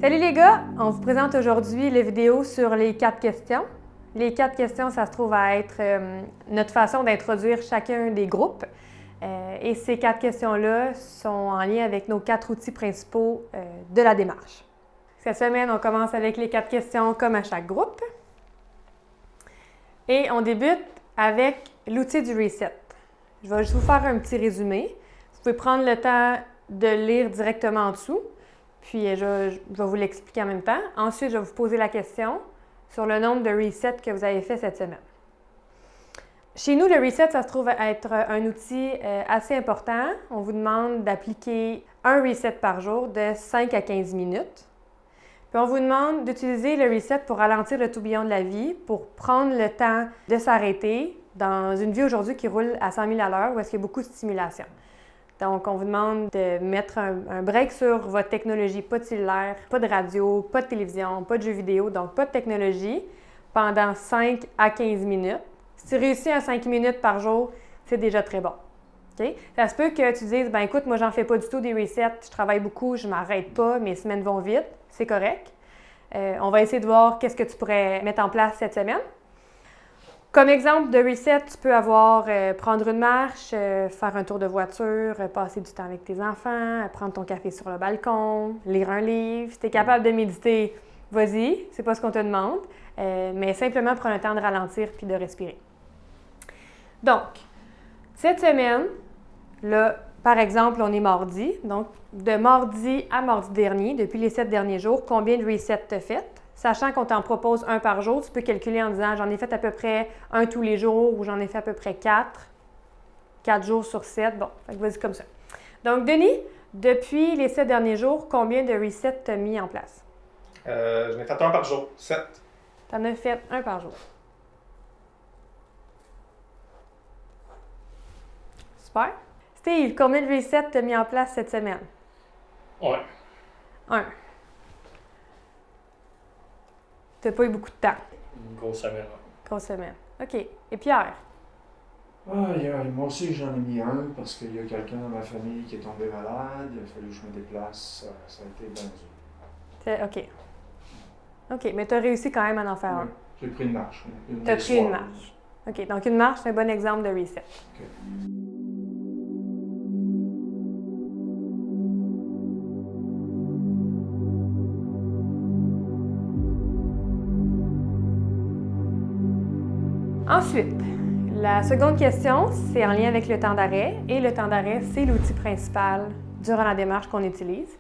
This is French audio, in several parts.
Salut les gars! On vous présente aujourd'hui la vidéo sur les 4 questions. Les 4 questions, ça se trouve à être notre façon d'introduire chacun des groupes. Et ces 4 questions-là sont en lien avec nos 4 outils principaux de la démarche. Cette semaine, on commence avec les 4 questions comme à chaque groupe. Et on débute avec l'outil du reset. Je vais juste vous faire un petit résumé. Vous pouvez prendre le temps de lire directement en dessous. Puis je vais vous l'expliquer en même temps. Ensuite, je vais vous poser la question sur le nombre de resets que vous avez fait cette semaine. Chez nous, le reset, ça se trouve être un outil assez important. On vous demande d'appliquer un reset par jour de 5 à 15 minutes. Puis on vous demande d'utiliser le reset pour ralentir le tourbillon de la vie, pour prendre le temps de s'arrêter dans une vie aujourd'hui qui roule à 100 000 à l'heure où est-ce qu'il y a beaucoup de stimulation. Donc, on vous demande de mettre un break sur votre technologie, pas de cellulaire, pas de radio, pas de télévision, pas de jeux vidéo, donc pas de technologie pendant 5 à 15 minutes. Si tu réussis à 5 minutes par jour, c'est déjà très bon. Okay? Ça se peut que tu dises, ben écoute, moi j'en fais pas du tout des resets, je travaille beaucoup, je m'arrête pas, mes semaines vont vite, c'est correct. On va essayer de voir qu'est-ce que tu pourrais mettre en place cette semaine. Comme exemple de reset, tu peux avoir prendre une marche, faire un tour de voiture, passer du temps avec tes enfants, prendre ton café sur le balcon, lire un livre. Si tu es capable de méditer, vas-y, c'est pas ce qu'on te demande, mais simplement prendre le temps de ralentir puis de respirer. Donc, cette semaine, là, par exemple, on est mardi, donc de mardi à mardi dernier, depuis les 7 derniers jours, combien de resets tu as fait? Sachant qu'on t'en propose un par jour, tu peux calculer en disant j'en ai fait à peu près un tous les jours ou j'en ai fait à peu près 4 jours sur 7. Bon, vas-y comme ça. Donc, Denis, depuis les 7 derniers jours, combien de resets tu as mis en place? J'en ai fait un par jour, 7. Tu en as fait un par jour. Super. Steve, combien de resets tu as mis en place cette semaine? Ouais. Un. Tu n'as pas eu beaucoup de temps. Une grosse semaine. Grosse semaine. OK. Et Pierre? Moi aussi, j'en ai mis un parce qu'il y a quelqu'un dans ma famille qui est tombé malade. Il a fallu que je me déplace. Ça a été bien dur. OK. OK, mais tu as réussi quand même à en faire un. J'ai pris une marche. Tu as pris une marche. OK, donc une marche, c'est un bon exemple de reset. Okay. Ensuite, la seconde question, c'est en lien avec le temps d'arrêt. Et le temps d'arrêt, c'est l'outil principal durant la démarche qu'on utilise.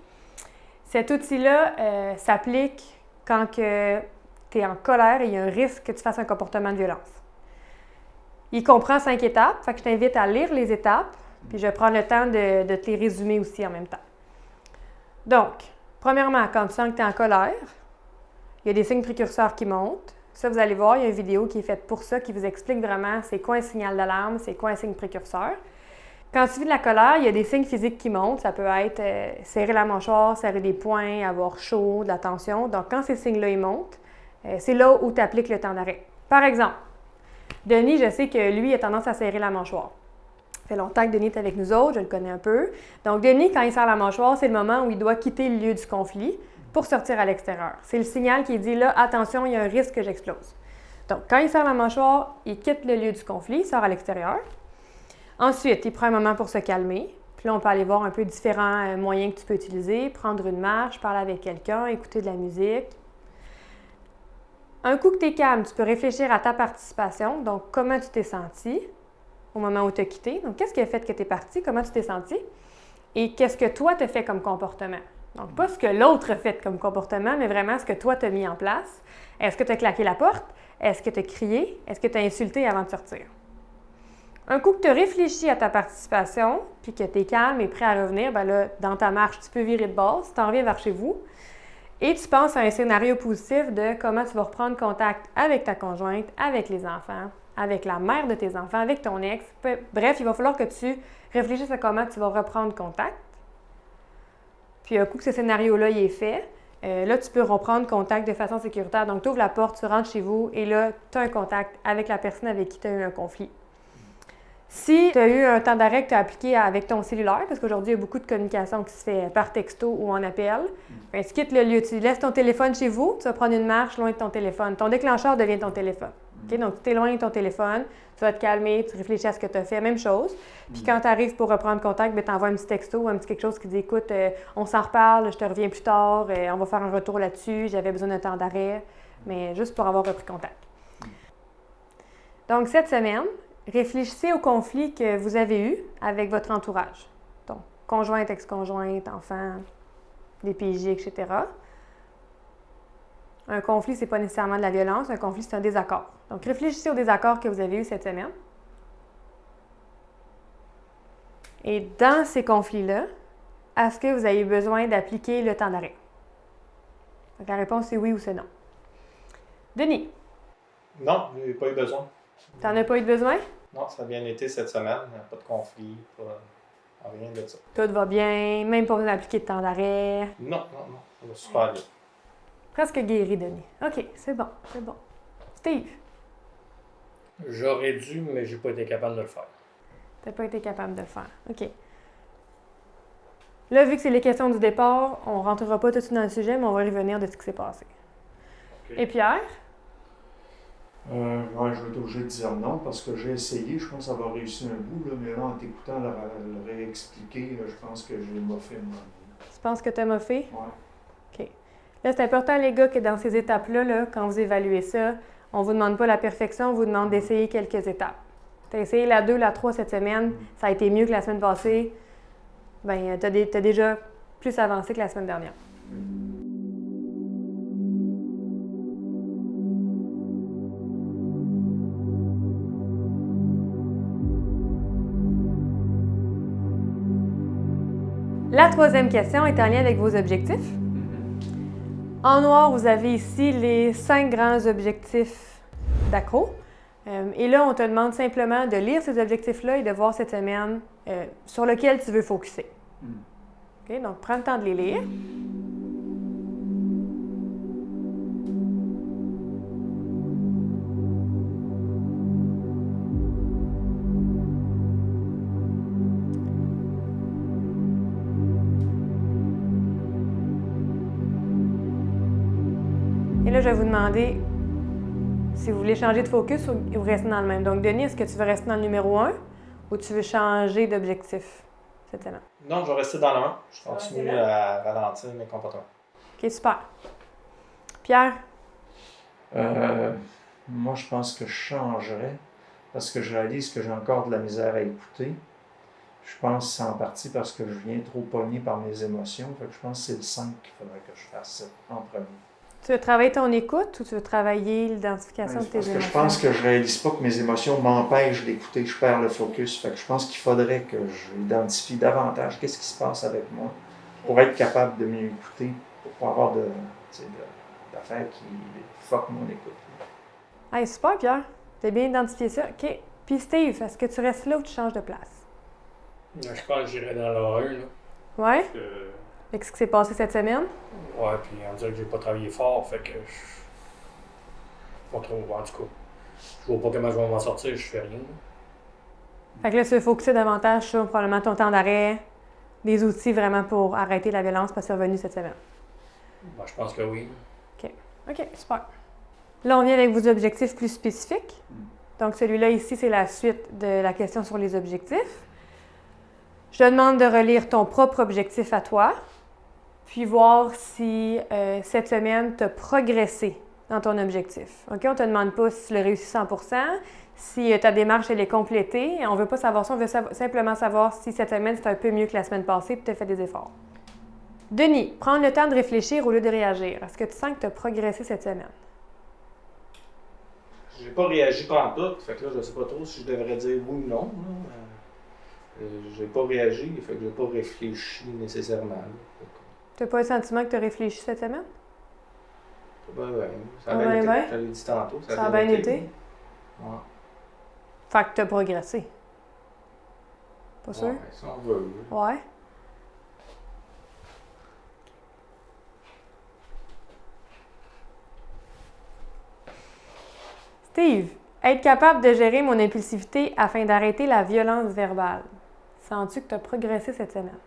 Cet outil-là s'applique quand tu es en colère et il y a un risque que tu fasses un comportement de violence. Il comprend 5 étapes, fait que je t'invite à lire les étapes, puis je vais prendre le temps de te les résumer aussi en même temps. Donc, premièrement, quand tu sens que tu es en colère, il y a des signes précurseurs qui montent. Ça, vous allez voir, il y a une vidéo qui est faite pour ça, qui vous explique vraiment c'est quoi un signal d'alarme, c'est quoi un signe précurseur. Quand tu vis de la colère, il y a des signes physiques qui montent. Ça peut être serrer la mâchoire, serrer les poings, avoir chaud, de la tension. Donc, quand ces signes-là ils montent, c'est là où tu appliques le temps d'arrêt. Par exemple, Denis, je sais que lui a tendance à serrer la mâchoire. Ça fait longtemps que Denis est avec nous autres, je le connais un peu. Donc, Denis, quand il serre la mâchoire, c'est le moment où il doit quitter le lieu du conflit pour sortir à l'extérieur. C'est le signal qui dit là, attention, il y a un risque que j'explose. Donc, quand il serre la mâchoire, il quitte le lieu du conflit, il sort à l'extérieur. Ensuite, il prend un moment pour se calmer. Puis là, on peut aller voir un peu différents moyens que tu peux utiliser. Prendre une marche, parler avec quelqu'un, écouter de la musique. Un coup que tu es calme, tu peux réfléchir à ta participation. Donc, comment tu t'es senti au moment où tu as quitté. Donc, qu'est-ce qui a fait que tu es parti? Comment tu t'es senti? Et qu'est-ce que toi, tu as fait comme comportement? Donc, pas ce que l'autre a fait comme comportement, mais vraiment ce que toi, tu as mis en place. Est-ce que tu as claqué la porte? Est-ce que tu as crié? Est-ce que tu as insulté avant de sortir? Un coup que tu as réfléchi à ta participation, puis que tu es calme et prêt à revenir, bien là, dans ta marche, tu peux virer de base, tu en reviens vers chez vous, et tu penses à un scénario positif de comment tu vas reprendre contact avec ta conjointe, avec les enfants, avec la mère de tes enfants, avec ton ex. Bref, il va falloir que tu réfléchisses à comment tu vas reprendre contact. Puis un coup que ce scénario-là il est fait, là, tu peux reprendre contact de façon sécuritaire. Donc, tu ouvres la porte, tu rentres chez vous et là, tu as un contact avec la personne avec qui tu as eu un conflit. Si tu as eu un temps d'arrêt que tu as appliqué avec ton cellulaire, parce qu'aujourd'hui, il y a beaucoup de communication qui se fait par texto ou en appel, Ben, tu quittes le lieu, tu laisses ton téléphone chez vous, tu vas prendre une marche loin de ton téléphone. Ton déclencheur devient ton téléphone. OK? Donc, tu t'éloignes de ton téléphone, tu vas te calmer, tu réfléchis à ce que tu as fait, même chose. Puis quand tu arrives pour reprendre contact, ben, tu envoies un petit texto ou un petit quelque chose qui dit « Écoute, on s'en reparle, je te reviens plus tard, on va faire un retour là-dessus, j'avais besoin d'un temps d'arrêt. » Mais juste pour avoir repris contact. Donc, cette semaine, réfléchissez au conflit que vous avez eu avec votre entourage. Donc, conjointe, ex-conjointe, enfant, des PJ, etc. Un conflit, ce n'est pas nécessairement de la violence. Un conflit, c'est un désaccord. Donc, réfléchissez au désaccord que vous avez eu cette semaine. Et dans ces conflits-là, est-ce que vous avez besoin d'appliquer le temps d'arrêt? Donc, la réponse, c'est oui ou c'est non. Denis, Non, j'ai pas eu besoin. t'en as pas eu de besoin? Non, ça a bien été cette semaine. Pas de conflit, rien de ça. Tout va bien, même pas besoin d'appliquer de temps d'arrêt. Non, ça va super bien. Presque guéri, Denis. OK, c'est bon. Steve, J'aurais dû, mais j'ai pas été capable de le faire. t'as pas été capable de le faire. OK. Là, vu que c'est les questions du départ, on rentrera pas tout de suite dans le sujet, mais on va revenir de ce qui s'est passé. OK. Et Pierre? Ouais, je vais être obligé de dire non parce que j'ai essayé, je pense avoir réussi un bout, là, mais là, en t'écoutant le réexpliquer, je pense que j'ai moffé moi. Tu penses que t'as moffé? Ouais. OK. Là, c'est important, les gars, que dans ces étapes-là, là, quand vous évaluez ça, on vous demande pas la perfection, on vous demande d'essayer quelques étapes. Tu as essayé la 2, la 3 cette semaine, ça a été mieux que la semaine passée. Bien, tu as déjà plus avancé que la semaine dernière. La troisième question est en lien avec vos objectifs. En noir, vous avez ici les 5 grands objectifs d'accro. Et là, on te demande simplement de lire ces objectifs-là et de voir cette semaine sur lequel tu veux focusser. OK? Donc, prends le temps de les lire. Et là, je vais vous demander si vous voulez changer de focus ou rester dans le même. Donc, Denis, est-ce que tu veux rester dans le numéro 1 ou tu veux changer d'objectif cette semaine? Non, je vais rester dans le 1. Je continue à ralentir mes comportements. OK, super. Pierre? Moi, je pense que je changerais parce que je réalise que j'ai encore de la misère à écouter. Je pense que c'est en partie parce que je viens trop pogné par mes émotions. Fait que je pense que c'est le 5 qu'il faudrait que je fasse en premier. Tu veux travailler ton écoute ou tu veux travailler l'identification de tes émotions? Parce que je pense que je réalise pas que mes émotions m'empêchent d'écouter, je perds le focus. Fait que je pense qu'il faudrait que j'identifie davantage qu'est-ce qui se passe avec moi pour être capable de mieux écouter, pour pas avoir d'affaires qui fuck mon écoute. Hey, super, Pierre. Tu as bien identifié ça. OK. Puis Steve, est-ce que tu restes là ou tu changes de place? Je pense que j'irai dans le 1. Là, Ouais? parce que, Avec ce qui s'est passé cette semaine? ouais, puis on dirait que j'ai pas travaillé fort, fait que pas trop, en tout cas. Je vois pas comment je vais m'en sortir, je fais rien. Fait que là, tu veux focuser davantage sur probablement ton temps d'arrêt, des outils vraiment pour arrêter la violence parce que c'est revenu cette semaine. Ben, je pense que oui. OK, super. Là, on vient avec vos objectifs plus spécifiques. Donc, celui-là ici, c'est la suite de la question sur les objectifs. Je te demande de relire ton propre objectif à toi, puis voir si cette semaine, tu as progressé dans ton objectif. OK? On ne te demande pas si tu l'as réussi 100%, si ta démarche elle est complétée. On ne veut pas savoir ça, on veut simplement savoir si cette semaine, c'est un peu mieux que la semaine passée, puis tu as fait des efforts. Denis, prends le temps de réfléchir au lieu de réagir. Est-ce que tu sens que tu as progressé cette semaine? J'ai pas réagi pantoute, fait que là, je sais pas trop si je devrais dire oui ou non. J'ai pas réagi, fait que j'ai pas réfléchi nécessairement. Tu n'as pas le sentiment que tu as réfléchi cette semaine? Ben, ça a bien été, je l'ai dit tantôt. Ça a bien été? Ouais. Fait que tu as progressé. Pas sûr? Ouais, si on veut. Ouais. Steve, être capable de gérer mon impulsivité afin d'arrêter la violence verbale. Sens-tu que tu as progressé cette semaine?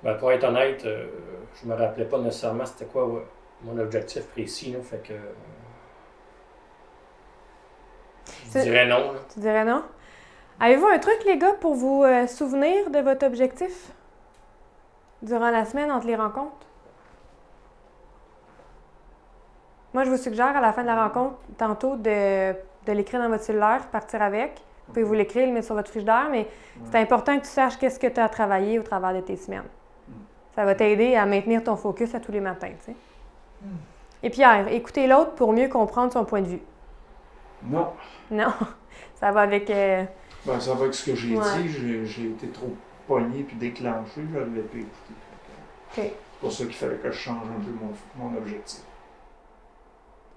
Ben, pour être honnête, je me rappelais pas nécessairement c'était quoi mon objectif précis. Là, fait que. Je dirais non. Là. Tu dirais non? Avez-vous un truc, les gars, pour vous souvenir de votre objectif durant la semaine entre les rencontres? Moi, je vous suggère à la fin de la rencontre, tantôt, de l'écrire dans votre cellulaire, partir avec. Vous pouvez vous l'écrire, le mettre sur votre frigidaire, mais c'est important que tu saches qu'est-ce que tu as travaillé au travers de tes semaines. Ça va t'aider à maintenir ton focus à tous les matins, tu sais. Et Pierre, écoutez l'autre pour mieux comprendre son point de vue. Non. Non, ça va avec... Ben, ça va avec ce que j'ai Ouais. dit. J'ai été trop pogné puis déclenché. Je l'avais pas écouté. OK. C'est pour ça qu'il fallait que je change un peu mon objectif.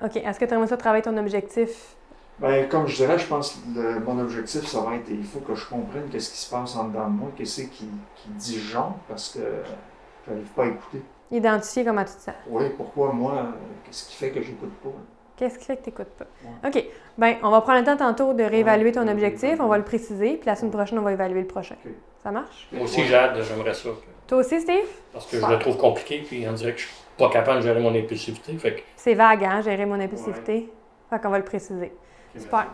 OK. Est-ce que tu aimerais ça travailler ton objectif? Ben, comme je dirais, je pense que mon objectif, ça va être, il faut que je comprenne qu'est-ce qui se passe en dedans de moi, qu'est-ce qui disjoncte, parce que je n'arrive pas à écouter. Identifier comment tu te sens. Oui, pourquoi moi, qu'est-ce qui fait que j'écoute pas? Qu'est-ce qui fait que tu n'écoutes pas? Ouais. OK. Bien, on va prendre le temps tantôt de réévaluer ton Ouais. objectif, on va le préciser, puis la semaine prochaine, on va évaluer le prochain. OK. Ça marche? Moi aussi, Jade, j'aimerais ça. Toi aussi, Steve? Parce que je le trouve compliqué, puis on dirait que je suis pas capable de gérer mon impulsivité. Fait que C'est vague, hein, gérer mon impulsivité. Fait qu'on va le préciser. Super.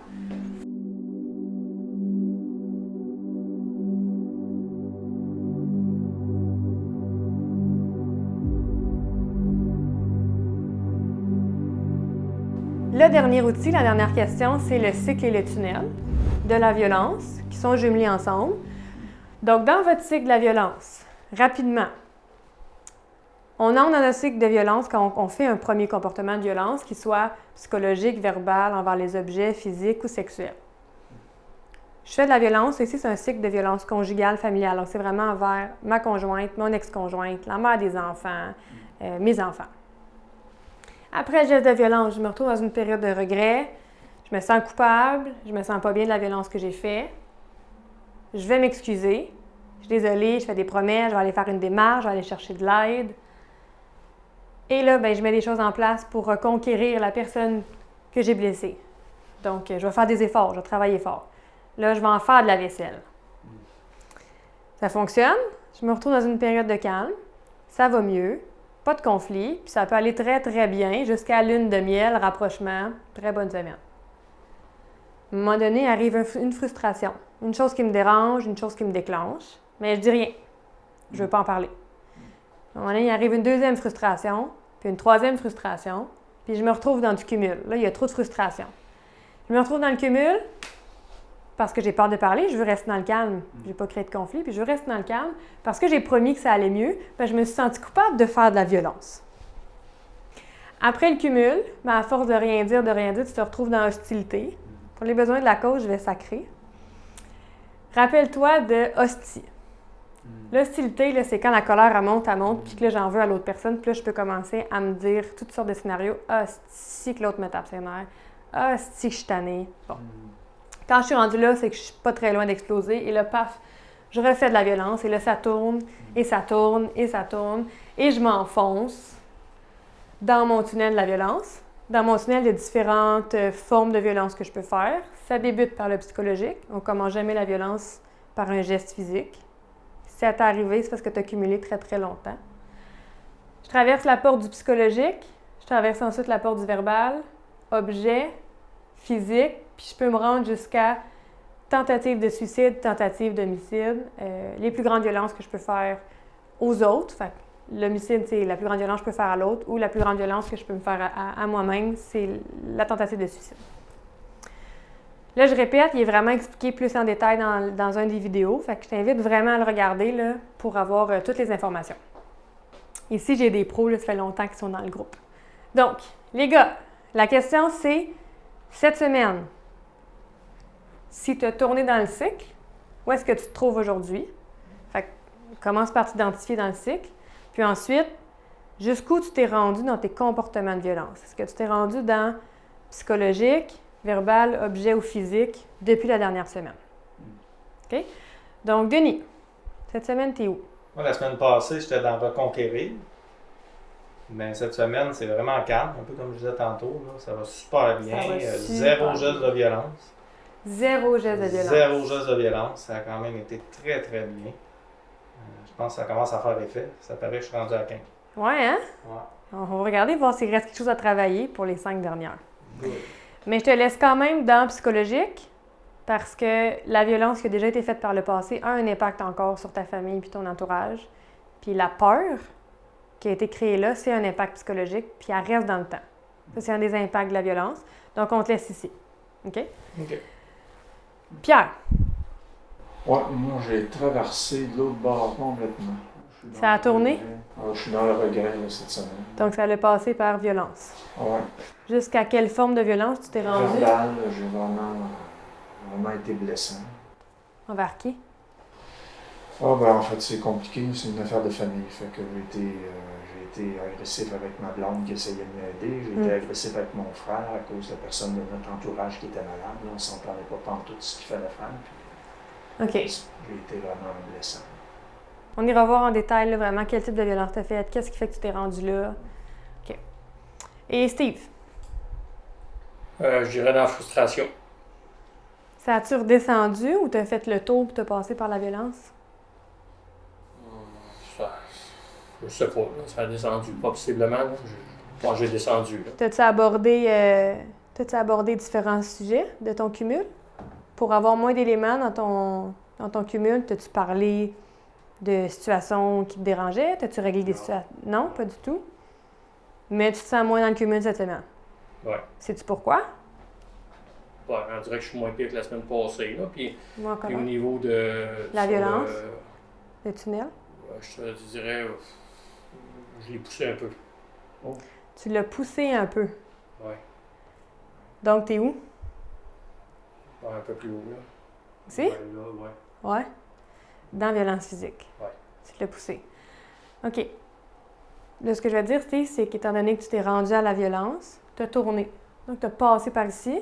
Le dernier outil, la dernière question, c'est le cycle et le tunnel de la violence qui sont jumelés ensemble. Donc, dans votre cycle de la violence, rapidement, on entre dans notre cycle de violence quand on fait un premier comportement de violence, qu'il soit psychologique, verbal, envers les objets, physiques ou sexuels. Je fais de la violence, ici c'est un cycle de violence conjugale, familiale. Donc, c'est vraiment envers ma conjointe, mon ex-conjointe, la mère des enfants, mes enfants. Après le geste de violence, je me retrouve dans une période de regret. Je me sens coupable, je me sens pas bien de la violence que j'ai faite. Je vais m'excuser. Je suis désolée, je fais des promesses, je vais aller faire une démarche, je vais aller chercher de l'aide. Et là, ben, je mets des choses en place pour reconquérir la personne que j'ai blessée. Donc, je vais faire des efforts, je vais travailler fort. Là, je vais en faire de la vaisselle. Ça fonctionne. Je me retrouve dans une période de calme. Ça va mieux. Pas de conflit. Puis ça peut aller très, très bien jusqu'à lune de miel, rapprochement. Très bonne semaine. À un moment donné, arrive une frustration. Une chose qui me dérange, une chose qui me déclenche. Mais je dis rien. Je veux pas en parler. À un moment donné, il arrive une deuxième frustration, puis une troisième frustration, puis je me retrouve dans du cumul. Là, il y a trop de frustration. Je me retrouve dans le cumul parce que j'ai peur de parler, je veux rester dans le calme. Je n'ai pas créé de conflit, puis je veux rester dans le calme parce que j'ai promis que ça allait mieux, ben, je me suis sentie coupable de faire de la violence. Après le cumul, ben, à force de rien dire, tu te retrouves dans l'hostilité. Pour les besoins de la cause, je vais sacrer. Rappelle-toi de hostie. L'hostilité, là, c'est quand la colère elle monte, puis que là, j'en veux à l'autre personne, puis là, je peux commencer à me dire toutes sortes de scénarios. Ah, si que l'autre me tape ses nerfs. Ah, si que je suis tannée. Bon. Quand je suis rendue là, c'est que je suis pas très loin d'exploser, et là, paf, je refais de la violence, et là, ça tourne, et ça tourne, et ça tourne, et je m'enfonce dans mon tunnel de la violence. Dans mon tunnel, il y a différentes formes de violence que je peux faire. Ça débute par le psychologique. On commence jamais la violence par un geste physique. Si ça t'est arrivé, c'est parce que tu as cumulé très, très longtemps. Je traverse la porte du psychologique. Je traverse ensuite la porte du verbal, objet, physique, puis je peux me rendre jusqu'à tentative de suicide, tentative d'homicide. Les plus grandes violences que je peux faire aux autres. Fait que l'homicide, c'est la plus grande violence que je peux faire à l'autre, ou la plus grande violence que je peux me faire à moi-même, c'est la tentative de suicide. Là, je répète, il est vraiment expliqué plus en détail dans un des vidéos. Fait que je t'invite vraiment à le regarder là, pour avoir toutes les informations. Ici, j'ai des pros, là, ça fait longtemps qu'ils sont dans le groupe. Donc, les gars, la question c'est, cette semaine, si tu as tourné dans le cycle, où est-ce que tu te trouves aujourd'hui? Fait que commence par t'identifier dans le cycle. Puis ensuite, jusqu'où tu t'es rendu dans tes comportements de violence? Est-ce que tu t'es rendu dans psychologique, verbal, objet ou physique depuis la dernière semaine? OK? Donc, Denis, cette semaine, t'es où? Moi, la semaine passée, j'étais dans Reconquérir. Mais cette semaine, c'est vraiment calme, un peu comme je disais tantôt. Là, ça va super bien. Ça va Zéro super geste de violence. Zéro geste de violence. Zéro geste de violence. Ça a quand même été très, très bien. Je pense que ça commence à faire effet. Ça paraît que je suis rendu à 15. Ouais, hein? Ouais. On va regarder, voir s'il reste quelque chose à travailler pour les 5 dernières. Good. Mais je te laisse quand même dans le psychologique parce que la violence qui a déjà été faite par le passé a un impact encore sur ta famille puis ton entourage. Puis la peur qui a été créée là, c'est un impact psychologique, puis elle reste dans le temps. Ça, c'est un des impacts de la violence. Donc, on te laisse ici. OK? OK. Pierre, Ouais, moi, j'ai traversé de l'autre bord complètement. Je suis dans Ça a le tourné? regret. Ouais, je suis dans le regret là, cette semaine. donc ça allait passer par violence. Ouais. Jusqu'à quelle forme de violence tu t'es rendu? Verbal, j'ai vraiment été blessant. Envers qui? En fait, c'est compliqué, c'est une affaire de famille. Fait que j'ai été agressif avec ma blonde qui essayait de m'aider. J'ai été agressif avec mon frère à cause de la personne de notre entourage qui était malade. Là, on s'en parlait pas pantoute de ce qu'il fallait faire. OK. Puis, j'ai été vraiment blessant. On ira voir en détail là, vraiment quel type de violence tu as fait, qu'est-ce qui fait que tu t'es rendu là. OK. Et Steve, Je dirais dans la frustration. ça a-tu redescendu ou tu as fait le tour pour te passer par la violence? Je sais pas, là, ça a descendu. Pas possiblement. Là. Moi, j'ai descendu. Là. T'as-tu abordé différents sujets de ton cumul? Pour avoir moins d'éléments dans ton cumul, t'as-tu parlé de situations qui te dérangeaient? T'as-tu réglé des situations? Non, pas du tout. Mais tu te sens moins dans le cumul cette semaine. Ouais. Sais-tu pourquoi? Ouais, on dirait que je suis moins pire que la semaine passée. Là. Puis au Comment? niveau de. La violence? Le tunnel? Je te dirais. Je l'ai poussé un peu. Tu l'as poussé un peu. Ouais. Donc, t'es où? Un peu plus haut, là. Ici? Ouais, là, ouais. Ouais. Dans violence physique. Ouais. Tu l'as poussé. OK. Là, ce que je vais te dire, Steve, c'est qu'étant donné que tu t'es rendu à la violence, tu as tourné. Donc, tu as passé par ici.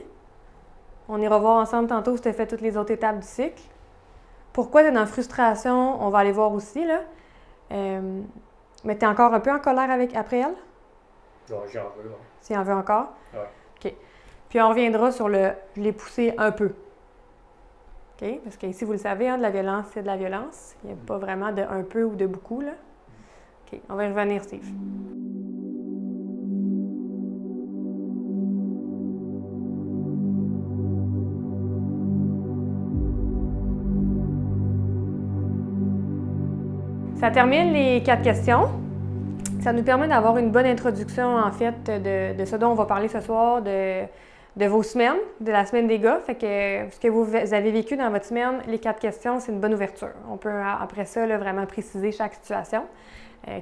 On ira voir ensemble tantôt si tu as fait toutes les autres étapes du cycle. Pourquoi tu es dans la frustration, on va aller voir aussi, là. Mais tu es encore un peu en colère après elle? Ouais, j'en veux, ouais. Si en veut encore? Ouais. OK. Puis on reviendra sur le « je l'ai poussé un peu ». OK? Parce qu'ici, vous le savez, hein, de la violence, c'est de la violence. Il n'y a pas vraiment de un peu ou de beaucoup, là. OK. On va y revenir, Steve. Ça termine les 4 questions. Ça nous permet d'avoir une bonne introduction, en fait, de ce dont on va parler ce soir, de vos semaines, de la semaine des gars. Fait que ce que vous avez vécu dans votre semaine, les 4 questions, c'est une bonne ouverture. On peut, après ça, là, vraiment préciser chaque situation.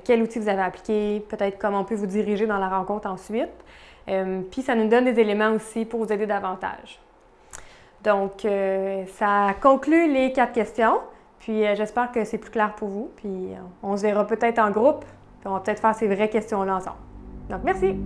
Quel outil vous avez appliqué, peut-être comment on peut vous diriger dans la rencontre ensuite. Puis ça nous donne des éléments aussi pour vous aider davantage. Donc, ça conclut les 4 questions. Puis j'espère que c'est plus clair pour vous. Puis on se verra peut-être en groupe. Puis on va peut-être faire ces vraies questions-là ensemble. Donc, merci!